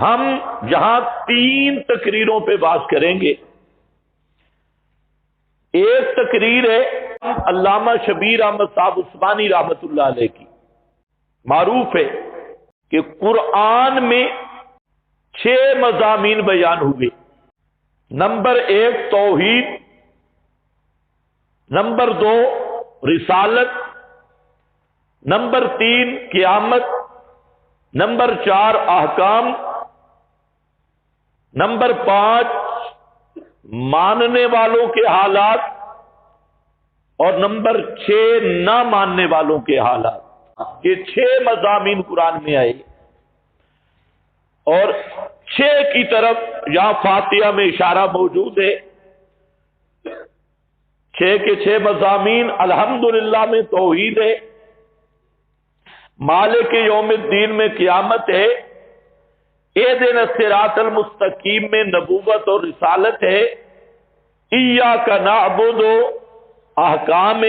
ہم یہاں 3 تقریروں پہ بات کریں گے۔ ایک تقریر ہے علامہ شبیر احمد صاحب عثمانی رحمت اللہ علیہ کی، معروف ہے کہ قرآن میں 6 مضامین بیان ہوئے۔ نمبر 1 توحید، نمبر 2 رسالت، نمبر 3 قیامت، نمبر 4 احکام، نمبر 5 ماننے والوں کے حالات، اور نمبر 6 نہ ماننے والوں کے حالات۔ یہ 6 مضامین قرآن میں آئے، اور 6 کی طرف یہاں فاتحہ میں اشارہ موجود ہے۔ 6 کے 6 مضامین الحمدللہ میں توحید ہے، مالک یوم الدین میں قیامت ہے، اہدنا الصراط المستقیم میں نبوت اور رسالت ہے، ایاک نعبد احکام،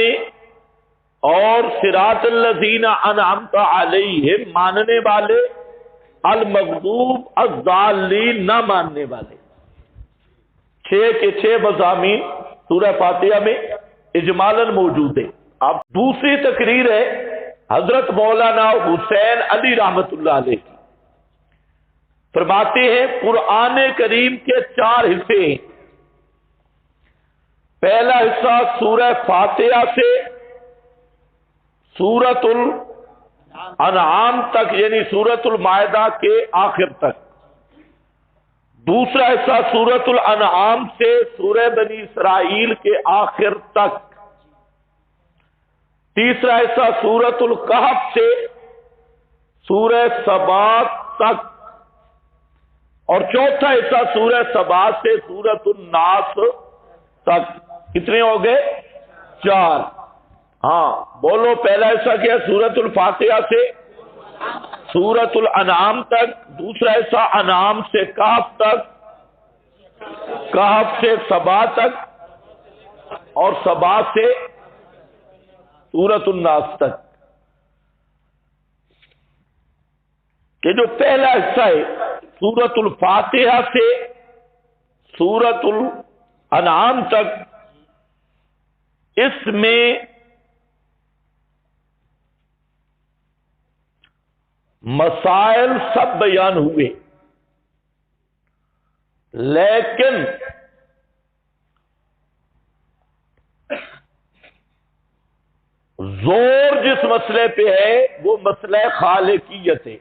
اور صراط الذین انعمت علیہم ماننے والے، المغضوب الضالین نہ ماننے والے۔ 6 کے 6 مضامین سورہ فاتحہ میں اجمالاً موجود ہے۔ اب دوسری تقریر ہے حضرت مولانا حسین علی رحمت اللہ علیہ کی۔ فرماتے ہیں قرآن کریم کے 4 حصے ہیں۔ پہلا حصہ سورہ فاتحہ سے سورۃ الانعام تک، یعنی سورۃ المائدہ کے آخر تک۔ دوسرا حصہ سورۃ الانعام سے سورہ بنی اسرائیل کے آخر تک۔ تیسرا حصہ سورۃ الکہف سے سورہ سبا تک، اور چوتھا حصہ سورہ سبا سے سورۃ الناس تک۔ کتنے ہو گئے؟ 4۔ ہاں بولو، پہلا حصہ کیا؟ سورۃ الفاتحہ سے سورۃ الانعام تک، دوسرا حصہ انعام سے کہف تک، کہف سے سبا تک، اور سبا سے سورۃ الناس تک۔ کہ جو پہلا حصہ ہے سورۃ الفاتحہ سے سورۃ الانعام تک، اس میں مسائل سب بیان ہوئے، لیکن زور جس مسئلے پہ ہے وہ مسئلہ خالقیت ہے۔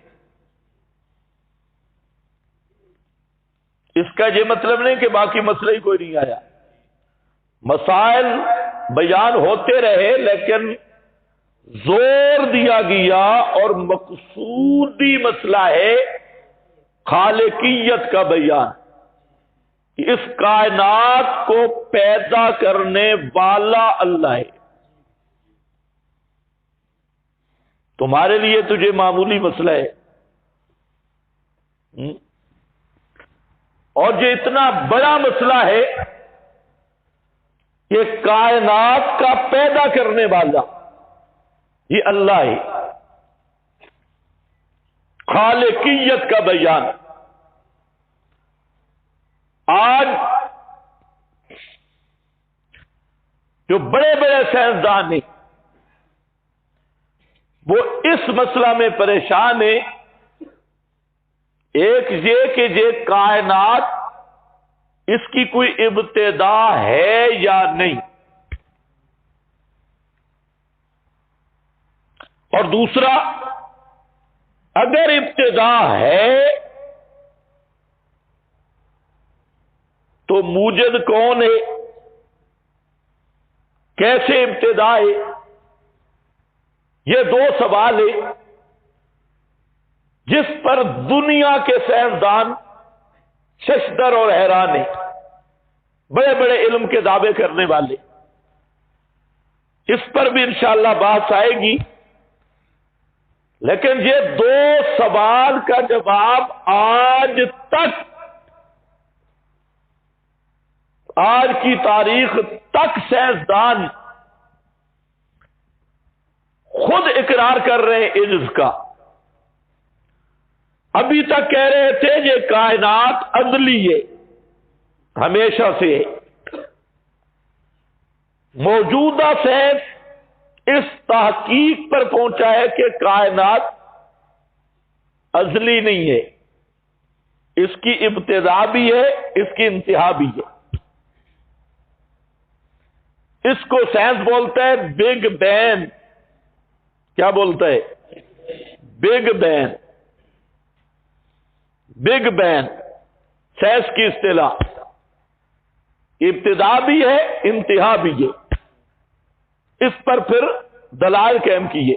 اس کا یہ مطلب نہیں کہ باقی مسئلہ ہی کوئی نہیں آیا، مسائل بیان ہوتے رہے، لیکن زور دیا گیا اور مقصودی مسئلہ ہے خالقیت کا بیان۔ اس کائنات کو پیدا کرنے والا اللہ ہے۔ تمہارے لیے تجھے معمولی مسئلہ ہے، اور جو اتنا بڑا مسئلہ ہے کہ کائنات کا پیدا کرنے والا یہ اللہ ہے۔ خالقیت کا بیان۔ آج جو بڑے بڑے سائنسدان ہیں وہ اس مسئلہ میں پریشان ہیں، ایک یہ کہ یہ کائنات اس کی کوئی ابتدا ہے یا نہیں، اور دوسرا اگر ابتدا ہے تو موجد کون ہے، کیسے ابتدا ہے؟ یہ 2 سوال ہیں جس پر دنیا کے سائنسدان ششدر اور حیران ہیں، بڑے بڑے علم کے دعوے کرنے والے۔ اس پر بھی انشاءاللہ بات آئے گی، لیکن یہ 2 سوال کا جواب آج تک، آج کی تاریخ تک سائنسدان خود اقرار کر رہے ہیں عجز کا۔ ابھی تک کہہ رہے تھے یہ کائنات ازلی ہے، ہمیشہ سے ہے۔ موجودہ سائنس اس تحقیق پر پہنچا ہے کہ کائنات ازلی نہیں ہے، اس کی ابتدا بھی ہے، اس کی انتہا بھی ہے۔ اس کو سائنس بولتا ہے بگ بینگ۔ کیا بولتا ہے؟ Big bang. Big bang science کی اصطلاح، ابتدا بھی ہے، انتہا بھی ہے۔ اس پر پھر دلائل قائم کیے۔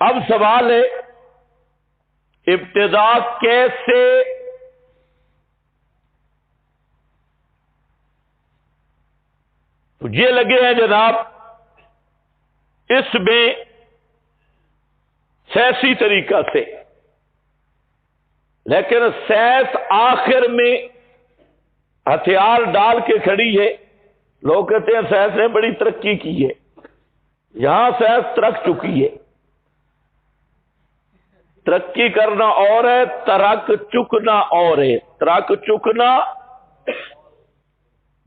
اب سوال ہے ابتدا کیسے؟ تو یہ لگے ہیں جناب اس میں سیاسی طریقہ سے، لیکن سائنس آخر میں ہتھیار ڈال کے کھڑی ہے۔ لوگ کہتے ہیں سائنس نے بڑی ترقی کی ہے، یہاں سائنس ترک چکی ہے۔ ترقی کرنا اور ہے، ترک چکنا اور ہے۔ ترک چکنا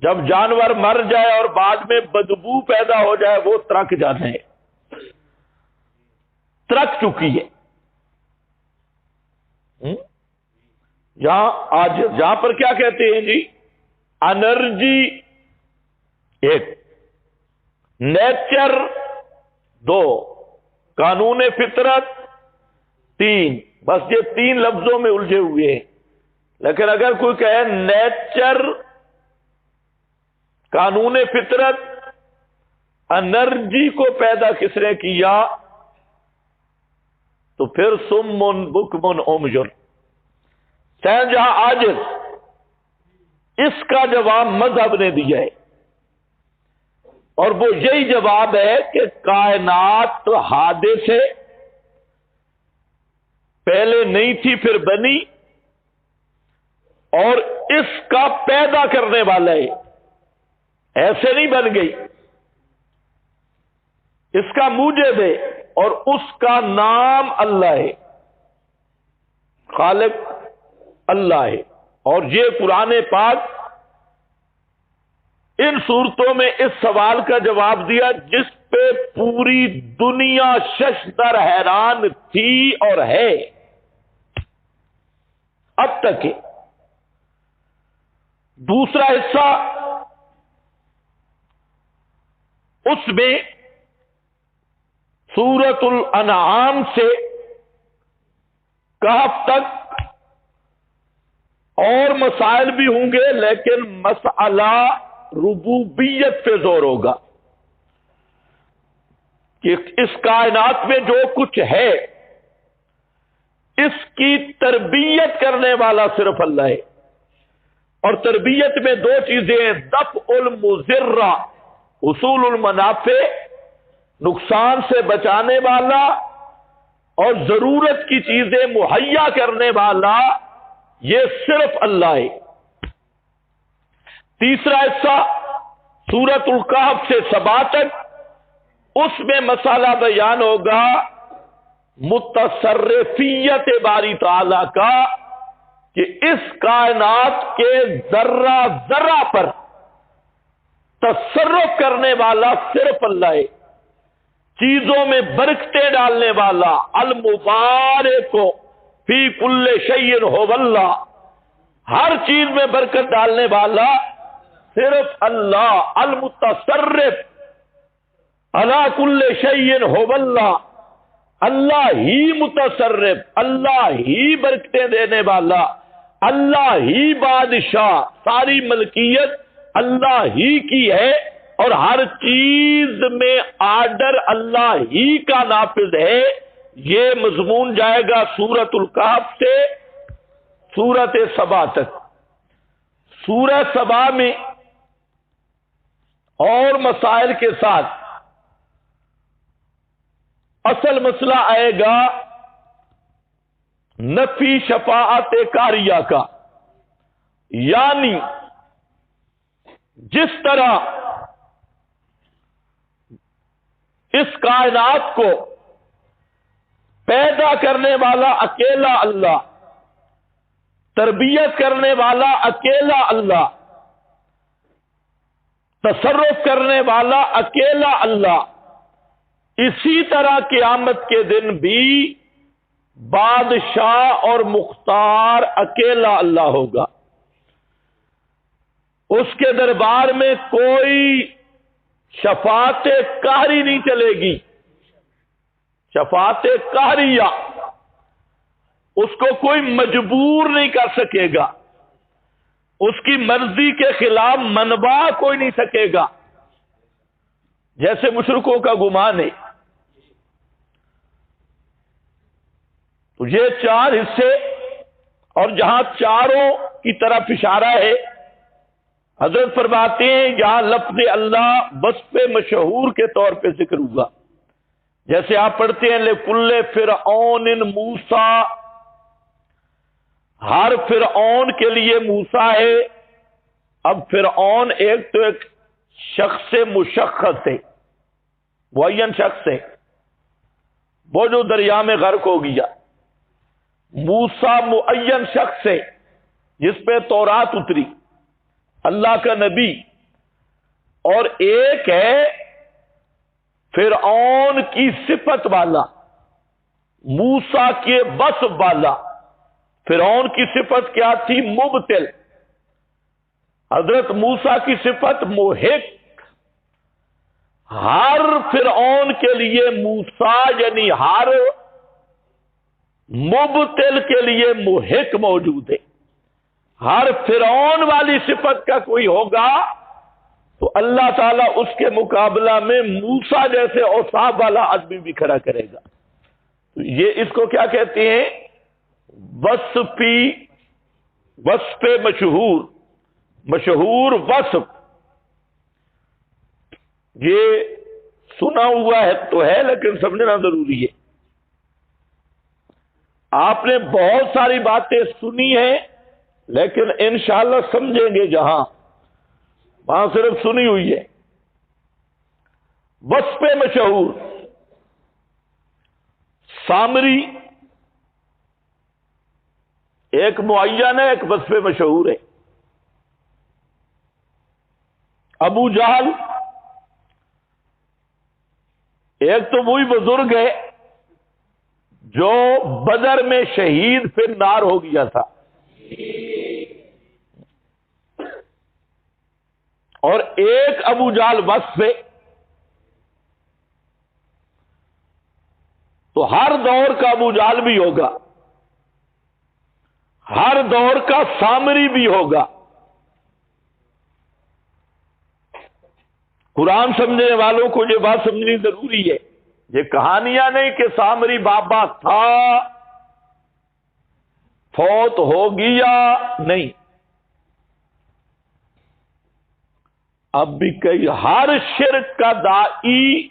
جب جانور مر جائے اور بعد میں بدبو پیدا ہو جائے وہ ترک جانا ہے، ترک چکی ہے۔ جہاں پر کیا کہتے ہیں جی؟ انرجی ایک، نیچر دو، قانون فطرت تین۔ بس یہ تین لفظوں میں الجھے ہوئے ہیں۔ لیکن اگر کوئی کہے نیچر، قانون فطرت، انرجی کو پیدا کس نے کیا، تو پھر سمن بکمن عمجن۔ سائنس جہاں عاجز، اس کا جواب مذہب نے دیا ہے، اور وہ یہی جواب ہے کہ کائنات حادث ہے، پہلے نہیں تھی پھر بنی، اور اس کا پیدا کرنے والا ہے، ایسے نہیں بن گئی۔ اس کا موجب ہے اور اس کا نام اللہ ہے، خالق اللہ ہے۔ اور یہ قرآن پاک ان صورتوں میں اس سوال کا جواب دیا جس پہ پوری دنیا ششدر حیران تھی اور ہے اب تک ہے۔ دوسرا حصہ اس میں سورۃ الانعام سے کہف تک اور مسائل بھی ہوں گے، لیکن مسئلہ ربوبیت پہ زور ہوگا کہ اس کائنات میں جو کچھ ہے اس کی تربیت کرنے والا صرف اللہ ہے۔ اور تربیت میں دو چیزیں ہیں، دفع المضرہ، حصول المنافع، نقصان سے بچانے والا، اور ضرورت کی چیزیں مہیا کرنے والا، یہ صرف اللہ ہے۔ تیسرا حصہ سورۃ الکہف سے سبا تک، اس میں مسئلہ بیان ہوگا متصرفیت باری تعالی کا، کہ اس کائنات کے ذرہ ذرہ پر تصرف کرنے والا صرف اللہ ہے، چیزوں میں برکتیں ڈالنے والا، المبارک فی کل شیء ھو اللہ، ہر چیز میں برکت ڈالنے والا صرف اللہ، المتصرف علی کل شیء ھو اللہ، اللہ ہی متصرف، اللہ ہی برکتیں دینے والا، اللہ ہی بادشاہ، ساری ملکیت اللہ ہی کی ہے، اور ہر چیز میں آرڈر اللہ ہی کا نافذ ہے۔ یہ مضمون جائے گا سورۃ الکہف سے سورۃ سبا تک۔ سورہ سبا میں اور مسائل کے ساتھ اصل مسئلہ آئے گا نفی شفاعت کاریہ کا، یعنی جس طرح اس کائنات کو پیدا کرنے والا اکیلا اللہ، تربیت کرنے والا اکیلا اللہ، تصرف کرنے والا اکیلا اللہ۔ اسی طرح قیامت کے دن بھی بادشاہ اور مختار اکیلا اللہ ہوگا۔ اس کے دربار میں کوئی شفاعت قہری نہیں چلے گی، شفاعت قہریہ، اس کو کوئی مجبور نہیں کر سکے گا، اس کی مرضی کے خلاف منوا کوئی نہیں سکے گا، جیسے مشرکوں کا گمان ہے۔ تو یہ چار حصے، اور جہاں چاروں کی طرف اشارہ ہے، حضرت فرماتے ہیں یہاں لفظ اللہ وصف مشہور کے طور پہ ذکر ہوا، جیسے آپ پڑھتے ہیں لِكُلِّ فِرْعَوْنٍ مُوسیٰ، ہر فرعون کے لیے موسیٰ ہے۔ اب فرعون ایک تو ایک شخص مشخص ہے، معین شخص ہے، وہ جو دریا میں غرق ہو گیا۔ موسیٰ معین شخص ہے جس پہ تورات اتری، اللہ کا نبی۔ اور ایک ہے فرعون کی صفت والا، موسیٰ کے وصف والا۔ فرعون کی صفت کیا تھی؟ مبتل۔ حضرت موسیٰ کی صفت محق۔ ہر فرعون کے لیے موسیٰ یعنی ہر مبتل کے لیے محق موجود ہے۔ ہر فرعون والی صفت کا کوئی ہوگا تو اللہ تعالیٰ اس کے مقابلہ میں موسیٰ جیسے اوصاف والا آدمی بھی کھڑا کرے گا۔ تو یہ اس کو کیا کہتے ہیں؟ وصف مشہور، مشہور وصف۔ یہ سنا ہوا ہے تو ہے، لیکن سمجھنا ضروری ہے۔ آپ نے بہت ساری باتیں سنی ہیں، لیکن انشاءاللہ سمجھیں گے جہاں، وہاں صرف سنی ہوئی ہے۔ وصف مشہور، سامری ایک معین ہے، ایک وصف مشہور ہے۔ ابو جہل ایک تو وہی بزرگ ہے جو بدر میں شہید پھر نار ہو گیا تھا، اور ایک ابو جہل وصف ہے۔ تو ہر دور کا ابو جہل بھی ہوگا، ہر دور کا سامری بھی ہوگا۔ قرآن سمجھنے والوں کو یہ بات سمجھنی ضروری ہے، یہ کہانیاں نہیں کہ سامری بابا تھا فوت ہو گیا، نہیں۔ اب بھی کئی ہر شرک کا دائی،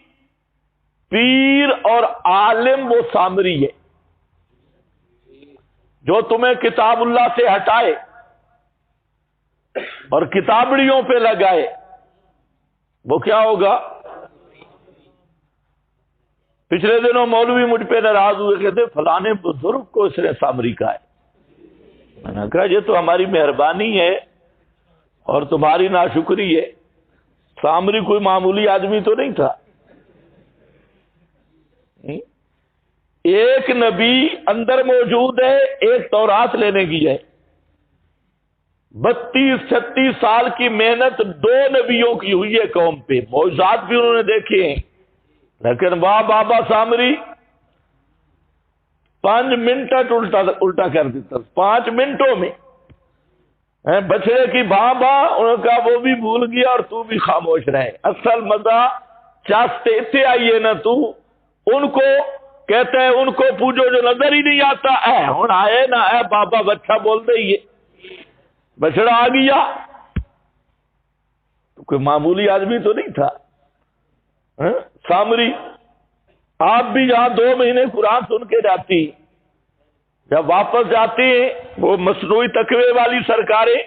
پیر اور عالم وہ سامری ہے، جو تمہیں کتاب اللہ سے ہٹائے اور کتابڑیوں پہ لگائے، وہ کیا ہوگا؟ پچھلے دنوں مولوی مجھ پہ ناراض ہوئے، کہتے فلانے بزرگ کو اس نے سامری کہا ہے۔ میں نے کہا یہ تو ہماری مہربانی ہے اور تمہاری ناشکری ہے، سامری کوئی معمولی آدمی تو نہیں تھا۔ ایک نبی اندر موجود ہے، ایک تورات لینے کی ہے۔ 32-36 سال کی محنت 2 نبیوں کی ہوئی ہے قوم پہ، معجزات بھی انہوں نے دیکھے ہیں، لیکن واہ بابا سامری 5 منٹ الٹا کر دیتا، 5 منٹوں میں بچڑے کی بھاں انہوں نے کہا وہ بھی بھول گیا اور تو بھی خاموش رہے۔ اصل مزہ چاستے اتنے آئیے نا، تو ان کو کہتے ہیں ان کو پوجو جو نظر ہی نہیں آتا، اے ہوں آئے نا، اے بابا بچہ بول دے، یہ بچڑا آ گیا، تو کوئی معمولی آدمی تو نہیں تھا سامری۔ آپ بھی یہاں 2 مہینے قرآن سن کے جاتی، جب واپس جاتے ہیں وہ مصنوعی تقوی والی سرکاریں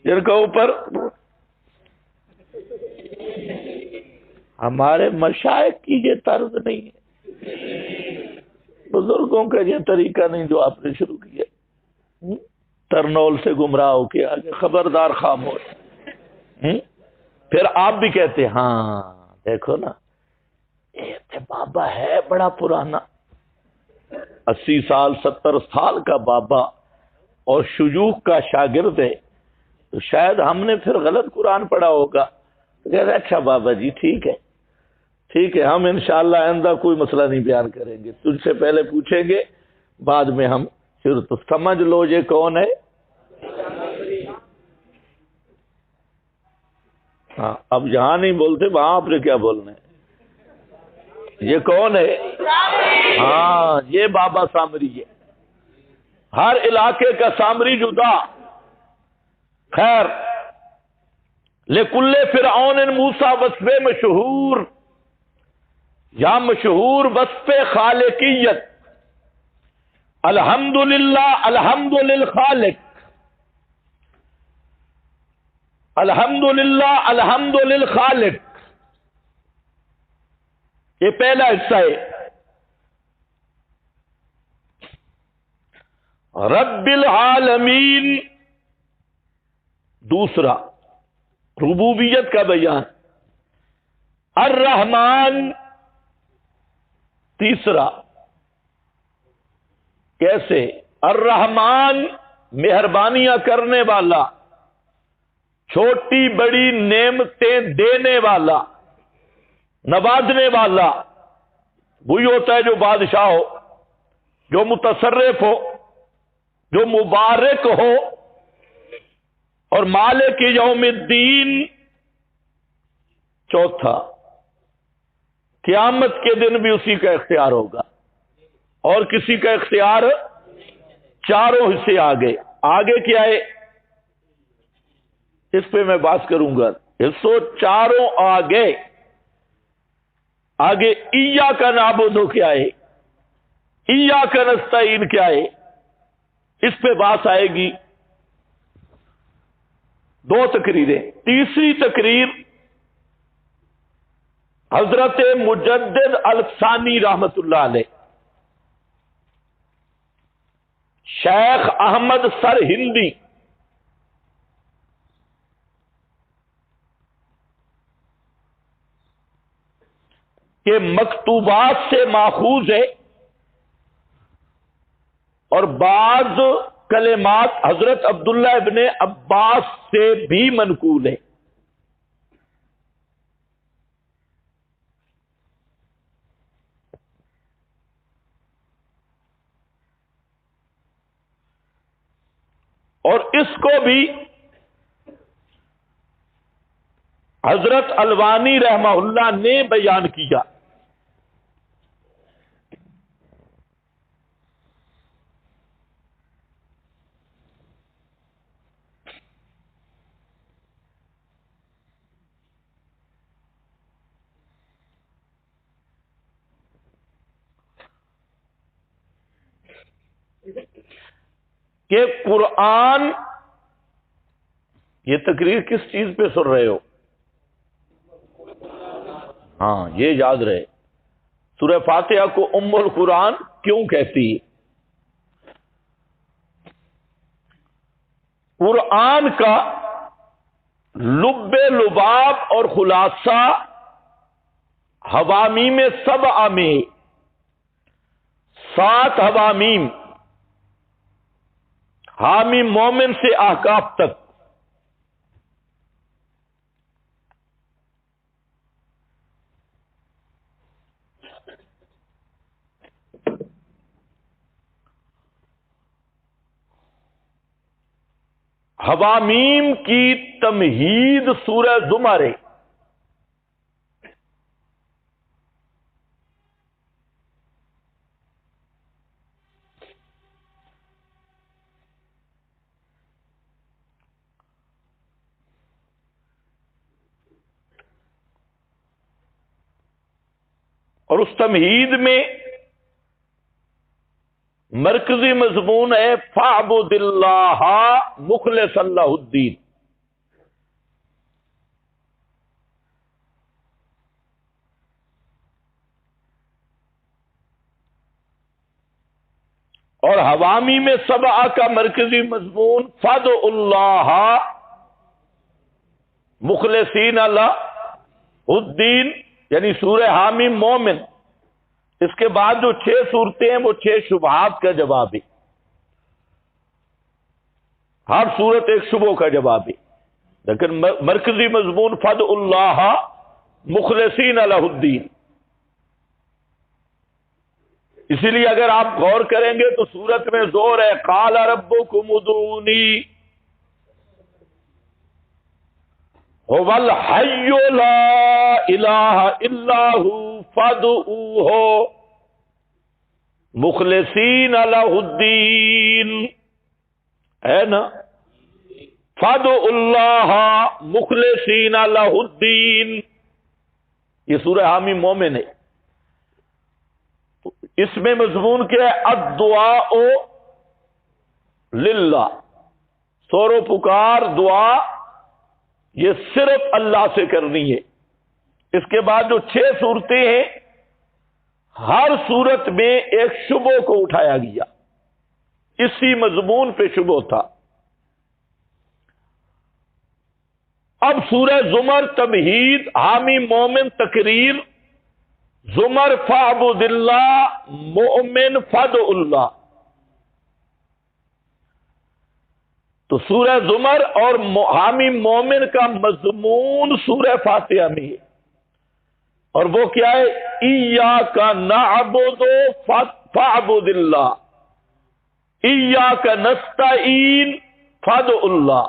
جن کا اوپر ہمارے مشائخ کی یہ طرز نہیں ہے۔ بزرگوں کا یہ طریقہ نہیں جو آپ نے شروع کیا، ترنول سے گمراہ ہو کے آگے، خبردار خاموش۔ پھر آپ بھی کہتے ہاں دیکھو نا یہ بابا ہے بڑا پرانا، 80 سال 70 سال کا بابا اور شیوخ کا شاگرد ہے، تو شاید ہم نے پھر غلط قرآن پڑھا ہوگا۔ کہتے اچھا بابا جی ٹھیک ہے ٹھیک ہے، ہم انشاءاللہ آئندہ کوئی مسئلہ نہیں بیان کریں گے، تجھ سے پہلے پوچھیں گے بعد میں ہم پھر تو سمجھ لو یہ کون ہے۔ ہاں اب یہاں نہیں بولتے، وہاں آپ نے کیا بولنا ہے؟ یہ کون ہے؟ ہاں یہ بابا سامری ہے، ہر علاقے کا سامری جدا۔ خیر، لکل فرعون موسیٰ وصف مشہور، یا مشہور وصف خالقیت، الحمدللہ الحمد للخالق، الحمدللہ الحمد للخالق، یہ پہلا حصہ ہے۔ رب العالمین دوسرا، ربوبیت کا بیان۔ الرحمن تیسرا، کیسے؟ الرحمن مہربانیاں کرنے والا، چھوٹی بڑی نعمتیں دینے والا، نوازنے والا، وہی ہوتا ہے جو بادشاہ ہو، جو متصرف ہو، جو مبارک ہو، اور مالک یوم الدین چوتھا، قیامت کے دن بھی اسی کا اختیار ہوگا اور کسی کا اختیار۔ چاروں حصے آگے کیا ہے اس پہ میں بات کروں گا، حصوں چاروں آگے ایاک نعبد کیا ہے، ایاک نستعین کیا ہے، اس پہ بات آئے گی۔ دو تقریریں، تیسری تقریر حضرت مجدد الفسانی رحمت اللہ علیہ، شیخ احمد سر ہندی، کے مکتوبات سے ماخوذ ہے اور بعض کلمات حضرت عبداللہ ابن عباس سے بھی منقول ہے۔ اور اس کو بھی حضرت الوانی رحمہ اللہ نے بیان کیا۔ کہ قرآن، یہ تقریر کس چیز پہ سن رہے ہو؟ ہاں یہ یاد رہے، سورہ فاتحہ کو ام القرآن کیوں کہتی ہے؟ قرآن کا لب لباب اور خلاصہ حوامیم سبع میں، 7 حوامیم، حامی مومن سے احقاف تک، حوامیم کی تمہید سورہ زمر ہے۔ اور اس تمہید میں مرکزی مضمون ہے فاعبد اللہ مخلص اللہ الدین۔ اور حوامی میں سبع کا مرکزی مضمون فدع اللہ مخلصین لہ الدین، یعنی سورہ حامی مومن، اس کے بعد جو 6 صورتیں ہیں وہ 6 شبہات کا جواب ہے، ہر صورت ایک شبہ کا جواب ہے، لیکن مرکزی مضمون فدع اللہ مخلصین لہ الدین۔ اسی لیے اگر آپ غور کریں گے تو سورت میں زور ہے قال ربکم ادعونی هو الحی لا الہ الا هو فادعوہ مخلصین لہ الدین، ہے نا؟ فادعوا اللہ مخلصین لہ الدین، یہ سورہ حامی مومن ہے۔ اس میں مضمون کیا ہے؟ الدعاء للہ، سور و پکار دعا یہ صرف اللہ سے کرنی ہے۔ اس کے بعد جو 6 صورتیں ہیں ہر صورت میں ایک شبہ کو اٹھایا گیا، اسی مضمون پہ شبہ تھا۔ اب سورہ زمر تمہید، حامی مومن تقریر، زمر فاعبد اللہ، مومن فدع اللہ۔ تو سورہ زمر اور حامی مومن کا مضمون سورہ فاتحہ میں ہے، اور وہ کیا ہے؟ ایاک نعبد فاعبد اللہ، ایاک نستعین فدع اللہ۔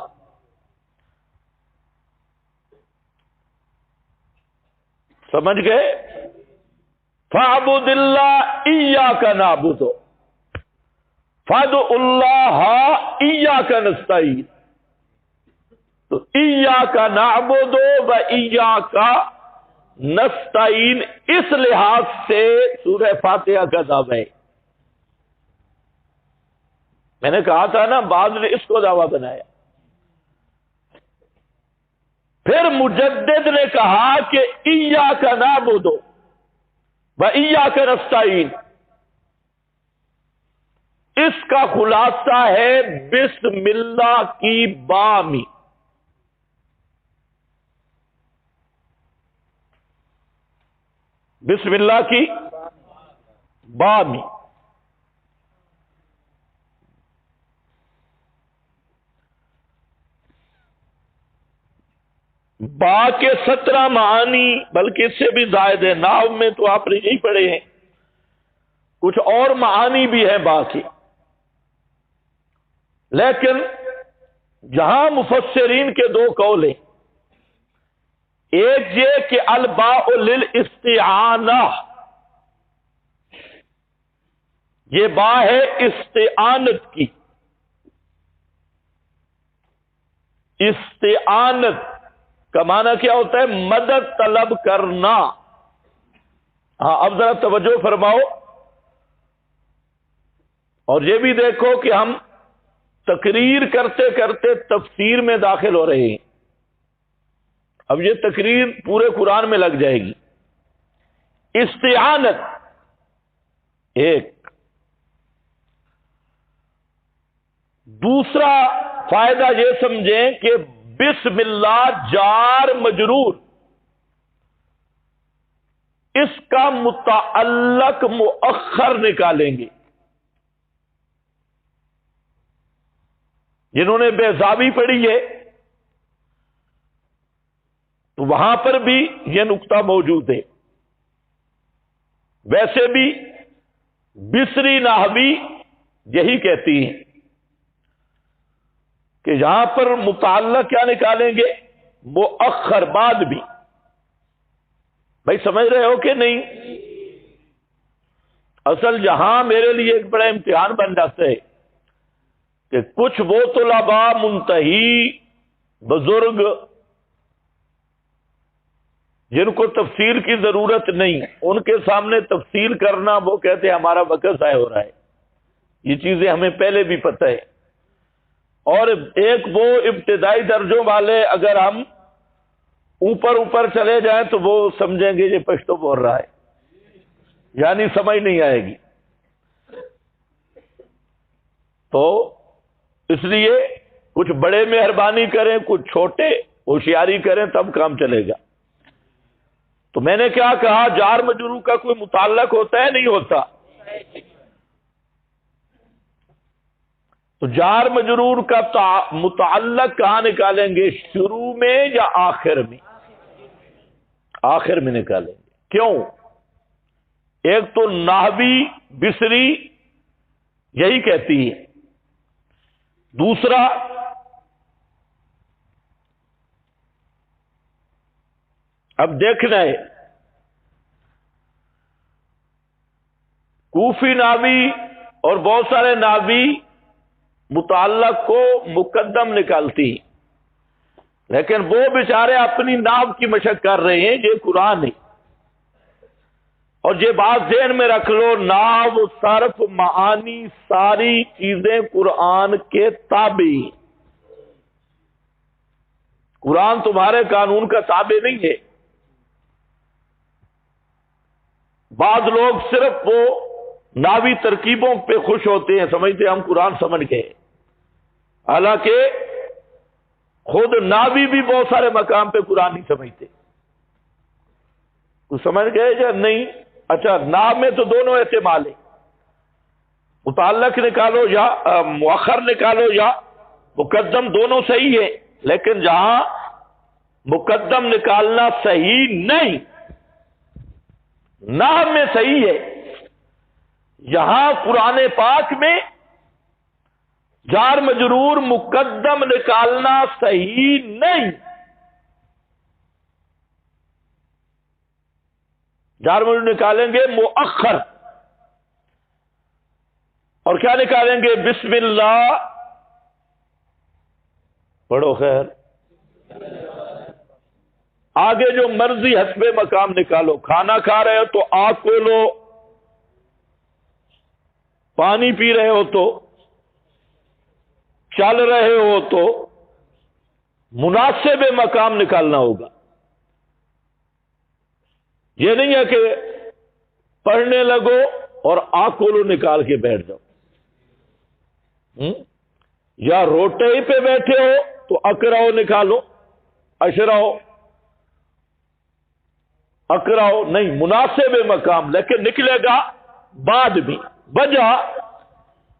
سمجھ گئے؟ فاعبد اللہ ایاک نعبد فدع اللہ ایاک نستعین۔ تو ایاک نعبد و ایاک نستعین اس لحاظ سے سورہ فاتحہ کا دعویٰ ہے۔ میں نے کہا تھا نا بعض نے اس کو دعویٰ بنایا۔ پھر مجدد نے کہا کہ ایاک نعبد و ایاک نستعین، اس کا خلاصہ ہے بسم اللہ کی بامی۔ بسم اللہ کی بامی، با کے 17 معانی، بلکہ اس سے بھی زائد ہے، نحو میں تو آپ نے نہیں پڑھے ہیں، کچھ اور معانی بھی ہے با کے۔ لیکن جہاں مفسرین کے 2 قول ہیں، ایک یہ کہ الباء للاستعانہ، یہ با ہے استعانت کی، استعانت کا معنی کیا ہوتا ہے؟ مدد طلب کرنا۔ ہاں اب ذرا توجہ فرماؤ، اور یہ بھی دیکھو کہ ہم تقریر کرتے کرتے تفسیر میں داخل ہو رہے ہیں۔ اب یہ تقریر پورے قرآن میں لگ جائے گی۔ استعانت ایک، دوسرا فائدہ یہ سمجھیں کہ بسم اللہ جار مجرور، اس کا متعلق مؤخر نکالیں گے۔ جنہوں نے بیضاوی پڑھی ہے تو وہاں پر بھی یہ نقطہ موجود ہے۔ ویسے بھی بصری نحوی یہی کہتی ہیں کہ یہاں پر متعلق کیا نکالیں گے؟ مؤخر، بعد بھی۔ بھائی سمجھ رہے ہو کہ نہیں؟ اصل یہاں میرے لیے ایک بڑا امتحان بن جاتا ہے کہ کچھ وہ طلباء منتہی بزرگ جن کو تفصیل کی ضرورت نہیں، ان کے سامنے تفصیل کرنا، وہ کہتے ہیں ہمارا وقت ضائع ہو رہا ہے۔ یہ چیزیں ہمیں پہلے بھی پتہ ہے۔ اور ایک وہ ابتدائی درجوں والے اگر ہم اوپر چلے جائیں تو وہ سمجھیں گے یہ پشتو بول رہا ہے، یعنی سمجھ نہیں آئے گی۔ تو اس لیے کچھ بڑے مہربانی کریں، کچھ چھوٹے ہوشیاری کریں، تب کام چلے گا۔ تو میں نے کیا کہا، جار مجرور کا کوئی متعلق ہوتا ہے نہیں ہوتا؟ تو جار مجرور کا متعلق کہاں نکالیں گے، شروع میں یا آخر میں؟ آخر میں نکالیں گے۔ کیوں؟ ایک تو نحوی بصری یہی کہتی ہے، دوسرا اب دیکھنا ہے کوفی نحوی اور بہت سارے نحوی متعلق کو مقدم نکالتی، لیکن وہ بیچارے اپنی نحو کی مشق کر رہے ہیں، یہ قرآن ہے۔ اور یہ بات ذہن میں رکھ لو، نحو، صرف، معانی، ساری چیزیں قرآن کے تابع ہیں۔ قرآن تمہارے قانون کا تابع نہیں ہے۔ بعض لوگ صرف وہ نحوی ترکیبوں پہ خوش ہوتے ہیں، سمجھتے ہم قرآن سمجھ گئے، حالانکہ خود نحوی بھی بہت سارے مقام پہ قرآن نہیں سمجھتے۔ تو سمجھ گئے یا نہیں؟ اچھا، نحو میں تو دونوں احتمال ہیں، متعلق نکالو یا مؤخر نکالو یا مقدم، دونوں صحیح ہے، لیکن جہاں مقدم نکالنا صحیح نہیں، نحو میں صحیح ہے، یہاں قرآن پاک میں جار مجرور مقدم نکالنا صحیح نہیں۔ جار مجرور نکالیں گے مؤخر، اور کیا نکالیں گے؟ بسم اللہ، پڑھو خیر، آگے جو مرضی حسب مقام نکالو، کھانا کھا رہے ہو تو آگ کھولو، پانی پی رہے ہو تو، چل رہے ہو تو، مناسب مقام نکالنا ہوگا۔ یہ نہیں ہے کہ پڑھنے لگو اور آگ کھولو نکال کے بیٹھ جاؤ، یا روٹے پہ بیٹھے ہو تو اقرأ نکالو، اشرأ، اقرأ نہیں، مناسب مقام، لیکن نکلے گا بعد بھی۔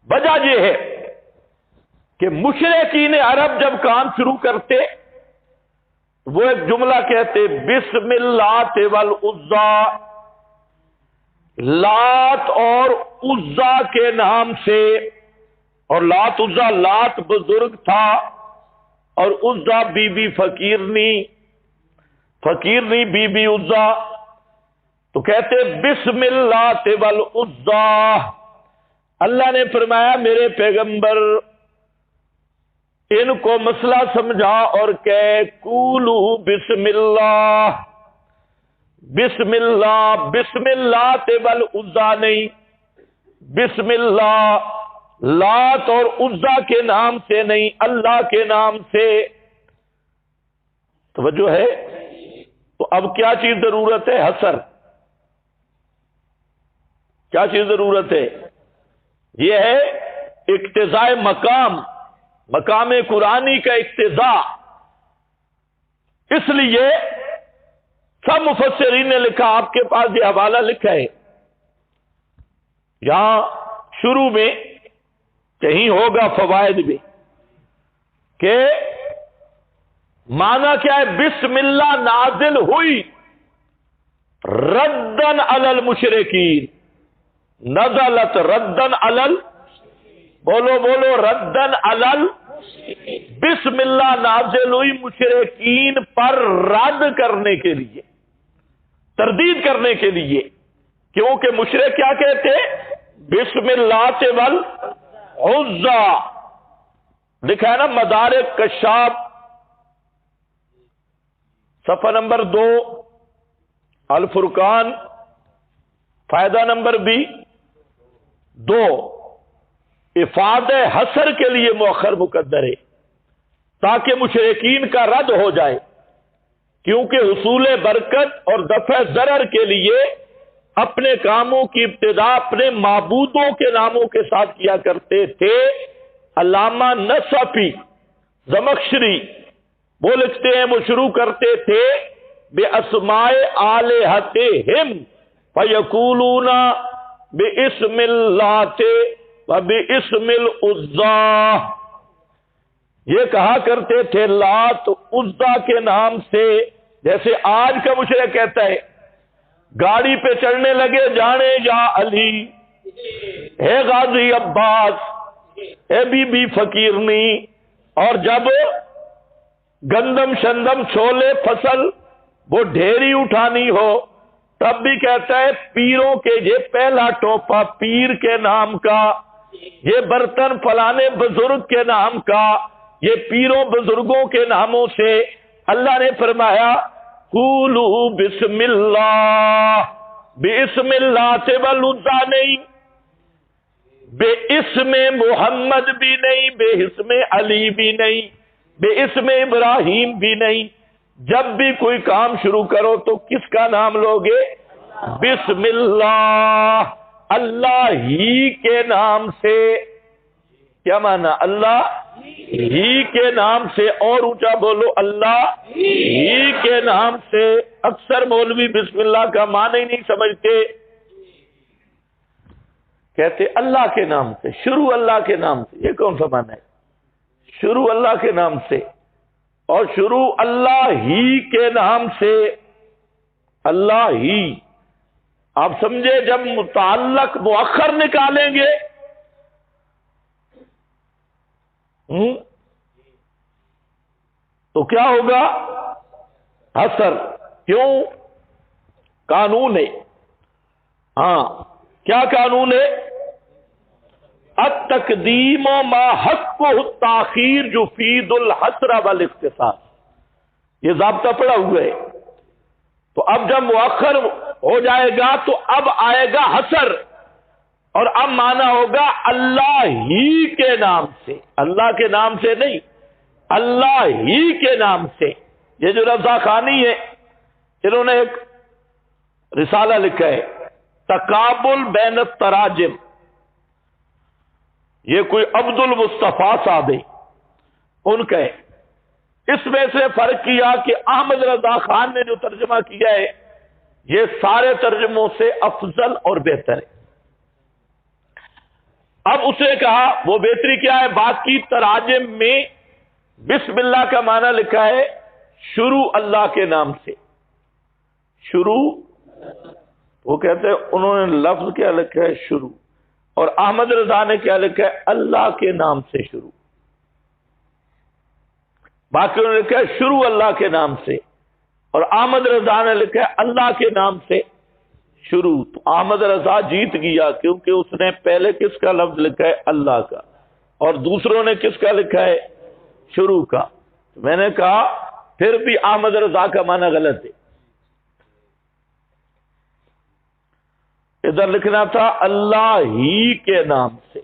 وجہ یہ ہے کہ مشرکین عرب جب کام شروع کرتے وہ ایک جملہ کہتے، بسم اللہ والعزیٰ، لات اور عزیٰ کے نام سے، اور لات عزیٰ، لات بزرگ تھا اور عزیٰ بی بی فقیرنی بی بی عزیٰ، تو کہتے بسم اللہ والعزیٰ۔ اللہ نے فرمایا میرے پیغمبر ان کو مسئلہ سمجھا اور کہ قولوا بسم اللہ، بسم اللہ، بسم اللہ والعزیٰ نہیں، بسم اللہ لات اور عزیٰ کے نام سے نہیں، اللہ کے نام سے۔ توجہ ہے؟ تو اب کیا چیز ضرورت ہے؟ حصر۔ کیا چیز ضرورت ہے؟ یہ ہے اقتضاء مقام، مقام قرآنی کا اقتضاء۔ اس لیے سب مفسرین نے لکھا، آپ کے پاس یہ حوالہ لکھا ہے، یہاں شروع میں کہیں ہوگا فوائد بھی، کہ معنی کیا ہے؟ بسم اللہ نازل ہوئی ردن علی المشرکین، نزلت ردن علی، بولو ردن علی، بسم اللہ نازل ہوئی مشرکین پر رد کرنے کے لیے، تردید کرنے کے لیے، کیونکہ مشرک کیا کہتے؟ بسم اللہ والعزیٰ، لکھا ہے نا مدارک کشاف صفحہ نمبر 2، الفرقان فائدہ نمبر بھی 2، افاد حسر کے لیے مؤخر مقدر ہے تاکہ مشرکین کا رد ہو جائے، کیونکہ حصول برکت اور دفع ضرر کے لیے اپنے کاموں کی ابتدا اپنے معبودوں کے ناموں کے ساتھ کیا کرتے تھے، علامہ نصفی زمخشری وہ لکھتے ہیں، وہ شروع کرتے تھے بے اسمائے آلہتہم فیقولون بے اسم اللات و بے اسم العزیٰ، یہ کہا کرتے تھے لات عزیٰ کے نام سے، جیسے آج کا مشرک کہتا ہے گاڑی پہ چڑھنے لگے جانے یا علی، ہے غازی عباس، ہے بی بی فقیرنی، اور جب گندم شندم چھولے فصل وہ ڈھیری اٹھانی ہو تب بھی کہتا ہے پیروں کے یہ پہلا ٹوپا پیر کے نام کا، یہ برتن فلانے بزرگ کے نام کا، یہ پیروں بزرگوں کے ناموں سے۔ اللہ نے فرمایا قولوا بسم اللہ، بسم اللہ سے والعزیٰ نہیں، بے اسم محمد بھی نہیں، بے اسم علی بھی نہیں، بے اسم ابراہیم بھی نہیں۔ جب بھی کوئی کام شروع کرو تو کس کا نام لوگے؟ بسم اللہ، اللہ ہی کے نام سے۔ کیا مانا؟ اللہ ہی کے نام سے، اور اونچا بولو اللہ ہی کے نام سے۔ اکثر مولوی بسم اللہ کا معنی ہی نہیں سمجھتے، کہتے اللہ کے نام سے، شروع اللہ کے نام سے۔ یہ کون سا معنی ہے؟ شروع اللہ کے نام سے، اور شروع اللہ ہی کے نام سے، اللہ ہی۔ آپ سمجھے جب متعلق مؤخر نکالیں گے تو کیا ہوگا؟ حسر۔ کیوں؟ قانون ہے۔ ہاں، کیا قانون ہے؟ التقدیم ما حقہ التاخیر یفید الحصر والاختصاص، یہ ضابطہ پڑا ہوا ہے۔ تو اب جب مؤخر ہو جائے گا تو اب آئے گا حصر، اور اب مانا ہوگا اللہ ہی کے نام سے، اللہ کے نام سے نہیں، اللہ ہی کے نام سے۔ یہ جو رضا خانی ہے انہوں نے ایک رسالہ لکھا ہے تقابل بین التراجم، یہ کوئی عبد المصطفیٰ صاحب ہے ان کا ہے۔ اس میں سے فرق کیا کہ احمد رضا خان نے جو ترجمہ کیا ہے یہ سارے ترجموں سے افضل اور بہتر ہے۔ اب اس نے کہا وہ بہتری کیا ہے؟ باقی تراجم میں بسم اللہ کا معنی لکھا ہے شروع اللہ کے نام سے، شروع، وہ کہتے ہیں انہوں نے لفظ کیا لکھا ہے؟ شروع۔ اور احمد رضا نے کیا لکھا ہے؟ اللہ کے نام سے شروع۔ باقی انہوں نے لکھا ہے شروع اللہ کے نام سے، اور احمد رضا نے لکھا ہے اللہ کے نام سے شروع۔ تو احمد رضا جیت گیا کیونکہ اس نے پہلے کس کا لفظ لکھا ہے؟ اللہ کا، اور دوسروں نے کس کا لکھا ہے؟ شروع کا۔ میں نے کہا پھر بھی احمد رضا کا معنی غلط ہے، ادھر لکھنا تھا اللہ ہی کے نام سے،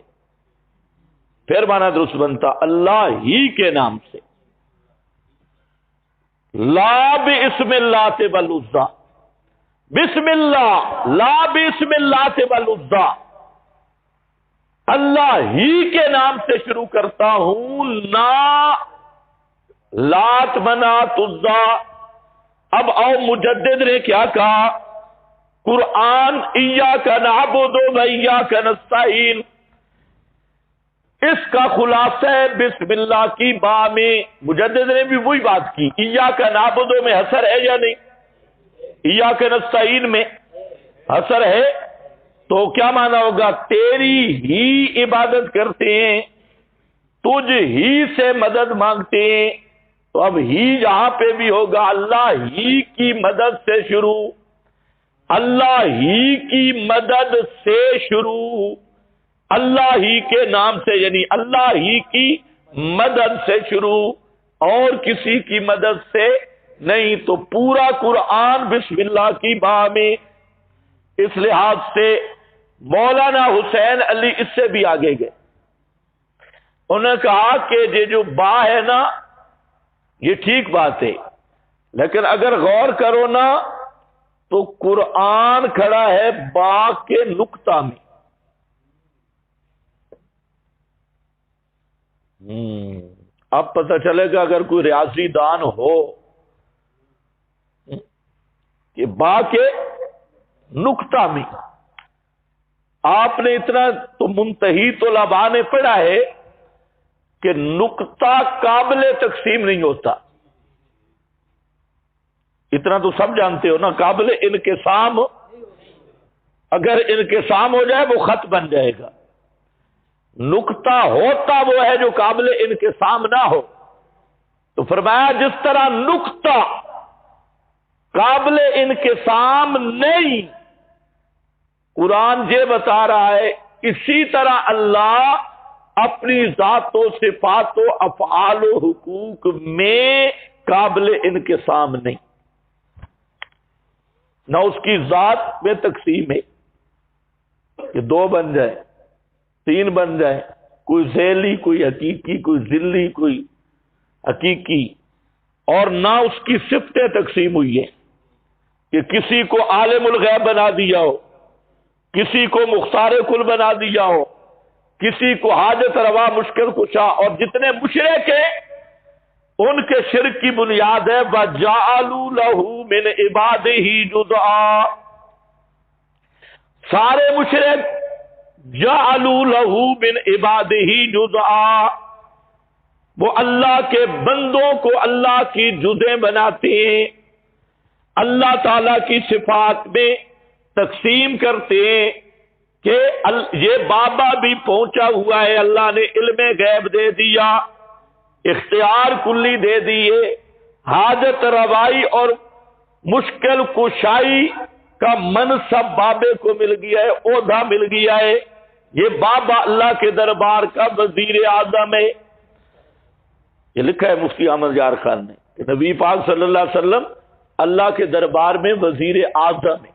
پھر معنی درست بنتا اللہ ہی کے نام سے۔ لا بسم اللہ والعزیٰ، بسم اللہ، لا بسم اللہ والعزیٰ، اللہ ہی کے نام سے شروع کرتا ہوں، نہ لات منات عزیٰ۔ اب آؤ مجدد نے کیا کہا؟ قرآن ایاک نعبد و ایاک نستعین، اس کا خلاصہ ہے بسم اللہ کی با میں۔ مجدد نے بھی وہی بات کی، ایاک نعبد میں حسر ہے یا نہیں؟ ایاک نستعین میں حسر ہے، تو کیا مانا ہوگا؟ تیری ہی عبادت کرتے ہیں، تجھ ہی سے مدد مانگتے ہیں۔ تو اب ہی یہاں پہ بھی ہوگا اللہ ہی کی مدد سے شروع، اللہ ہی کی مدد سے شروع، اللہ ہی کے نام سے، یعنی اللہ ہی کی مدد سے شروع، اور کسی کی مدد سے نہیں۔ تو پورا قرآن بسم اللہ کی با میں۔ اس لحاظ سے مولانا حسین علی اس سے بھی آگے گئے، انہوں نے کہا کہ یہ جو با ہے نا یہ ٹھیک بات ہے، لیکن اگر غور کرو نا تو قرآن کھڑا ہے با کے نقطہ میں۔ اب پتہ چلے گا اگر کوئی ریاضی دان ہو کہ با کے نقطہ میں آپ نے اتنا تو منتہی طلباء نے پڑھا ہے کہ نقطہ قابل تقسیم نہیں ہوتا، اتنا تو سب جانتے ہو نا، قابل انقسام، اگر انقسام ہو جائے وہ خط بن جائے گا، نقطہ ہوتا وہ ہے جو قابل انقسام نہ ہو۔ تو فرمایا جس طرح نقطہ قابل انقسام نہیں، قرآن یہ بتا رہا ہے، اسی طرح اللہ اپنی ذات و صفات و افعال و حقوق میں قابل انقسام نہیں، نہ اس کی ذات میں تقسیم ہے کہ دو بن جائے، تین بن جائے، کوئی ذیلی، کوئی حقیقی، کوئی ذلی، کوئی حقیقی، اور نہ اس کی صفتیں تقسیم ہوئی ہیں کہ کسی کو عالم الغیب بنا دیا ہو، کسی کو مختار کل بنا دیا ہو، کسی کو حاجت روا مشکل کشا، اور جتنے مشرک ہیں ان کے شرک کی بنیاد ہے وَجَعَلُوا لَهُ مِنْ عِبَادِهِ جُزْءًا، سارے مشرک جَعَلُوا لَهُ مِنْ عِبَادِهِ جُزْءًا، وہ اللہ کے بندوں کو اللہ کی جزیں بناتے ہیں، اللہ تعالی کی صفات میں تقسیم کرتے ہیں کہ یہ بابا بھی پہنچا ہوا ہے، اللہ نے علم غیب دے دیا، اختیار کلی دے دیے، حاجت روائی اور مشکل کشائی کا منصب بابے کو مل گیا ہے، عہدہ مل گیا ہے، یہ بابا اللہ کے دربار کا وزیر اعظم ہے۔ یہ لکھا ہے مفتی احمد یار خان نے کہ نبی پاک صلی اللہ علیہ وسلم اللہ کے دربار میں وزیر اعظم ہے،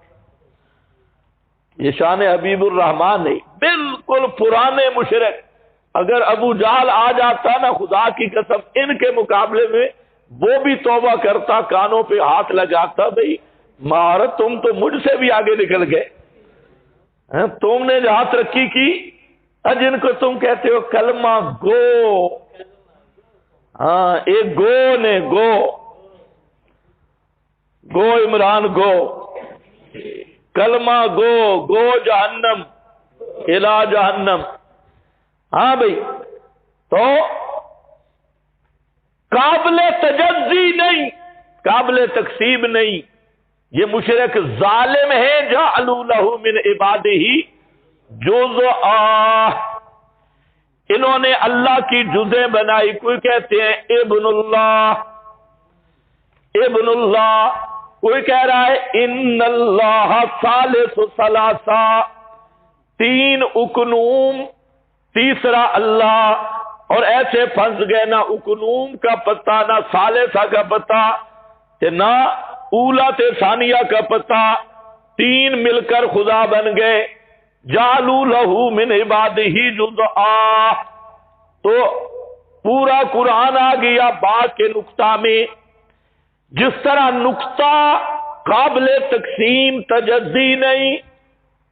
یہ شان حبیب الرحمان ہے۔ بالکل پرانے مشرک، اگر ابو جہل آ جاتا نا، خدا کی قسم ان کے مقابلے میں وہ بھی توبہ کرتا، کانوں پہ ہاتھ لگاتا، بھئی مہارت تم تو مجھ سے بھی آگے نکل گئے، تم نے جہاں ترقی کی، جن کو تم کہتے ہو کلمہ گو، ہاں ایک گو نے گو عمران گو، کلمہ گو، گو جہنم الہ جہنم، ہاں بھائی، تو قابل تجزی نہیں، قابل تقسیم نہیں، یہ مشرک ظالم ہے، جعلوا لہ من عبادہ جزءا، انہوں نے اللہ کی جزیں بنائی، کوئی کہتے ہیں ابن اللہ، ابن اللہ، کوئی کہہ رہا ہے ان اللہ ثالث ثلاثہ، تین اکنوم، تیسرا اللہ، اور ایسے پھنس گئے نہ اکنوم کا پتہ، نہ ثالثہ کا پتہ، نہ اولا تے ثانیہ کا پتہ، تین مل کر خدا بن گئے، جعلوا لہ من عبادہ جزءا۔ تو پورا قرآن آ گیا با کے نقطہ میں، جس طرح نقطہ قابل تقسیم تجزی نہیں،